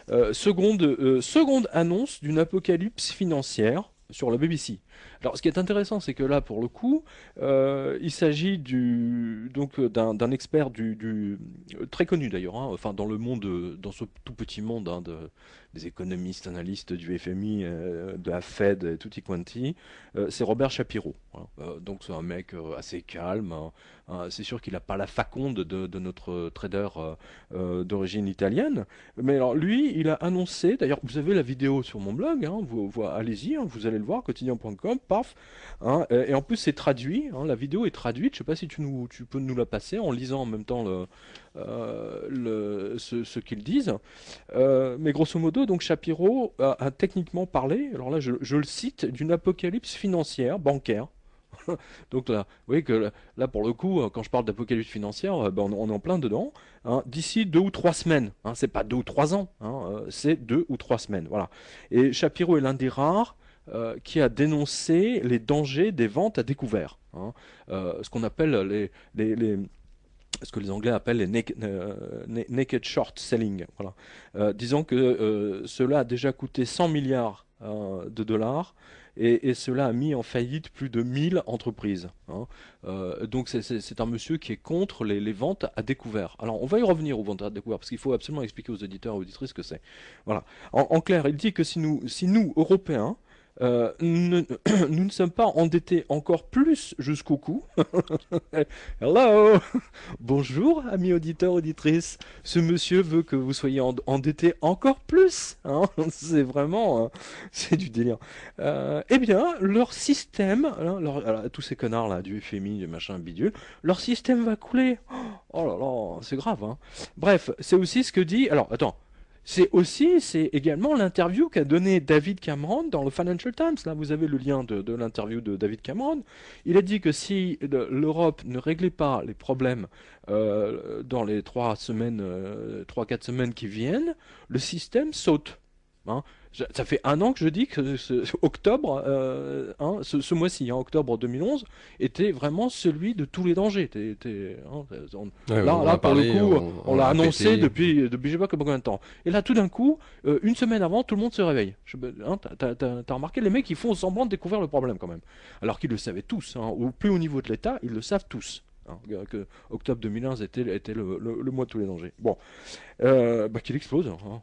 Seconde annonce d'une apocalypse financière sur la BBC. Alors, ce qui est intéressant, c'est que là, pour le coup, il s'agit d'un expert très connu d'ailleurs, hein, enfin dans le monde, dans ce tout petit monde hein, des économistes, analystes du FMI, de la Fed, et tutti quanti. C'est Robert Shapiro. Hein. Donc c'est un mec assez calme. Hein. C'est sûr qu'il n'a pas la faconde de notre trader d'origine italienne. Mais alors lui, il a annoncé, d'ailleurs vous avez la vidéo sur mon blog, hein, allez-y, hein, vous allez le voir, quotidien.com, paf. Hein, et en plus c'est traduit, hein, la vidéo est traduite, je sais pas si tu peux nous la passer en lisant en même temps ce qu'ils disent. Mais grosso modo, donc Shapiro a techniquement parlé, alors là je le cite, d'une apocalypse financière, bancaire. Donc là, vous voyez que là, pour le coup, quand je parle d'apocalypse financière, ben, on est en plein dedans. Hein, d'ici 2 ou 3 semaines. Hein, c'est pas 2 ou 3 ans, hein, c'est 2 ou 3 semaines. Voilà. Et Shapiro est l'un des rares qui a dénoncé les dangers des ventes à découvert. Hein, ce qu'on appelle ce que les Anglais appellent les naked short selling. Voilà. Disons que cela a déjà coûté 100 milliards de dollars et cela a mis en faillite plus de 1000 entreprises. Hein. Donc c'est un monsieur qui est contre les ventes à découvert. Alors on va y revenir aux ventes à découvert parce qu'il faut absolument expliquer aux auditeurs et auditrices ce que c'est. Voilà. En clair, il dit que si nous Européens, nous ne sommes pas endettés encore plus jusqu'au cou. Hello! Bonjour, amis auditeurs, auditrices. Ce monsieur veut que vous soyez endettés encore plus. Hein. C'est vraiment, c'est du délire. Eh bien, leur système, hein, alors, tous ces connards là du FMI, du machin bidule, leur système va couler. Oh là là, c'est grave. Hein. Bref, c'est aussi ce que dit. Alors, attends. C'est également l'interview qu'a donné David Cameron dans le Financial Times. Là, vous avez le lien de l'interview de David Cameron. Il a dit que si l'Europe ne réglait pas les problèmes dans les 3 semaines, 3, 4 semaines qui viennent, le système saute. Hein. Ça fait 1 an que je dis que octobre, hein, ce mois-ci, hein, octobre 2011, était vraiment celui de tous les dangers. Ouais, on en Là, a pour le parlé, coup, on on l'a l'a annoncé répété. depuis je sais pas combien de temps. Et là, tout d'un coup, une semaine avant, tout le monde se réveille. Hein, t'as remarqué, les mecs, ils font semblant de découvrir le problème quand même. Alors qu'ils le savaient tous. Hein, au plus haut niveau de l'État, ils le savent tous. Hein, que octobre 2011 était le mois de tous les dangers. Bon, bah, qu'il explose. Hein.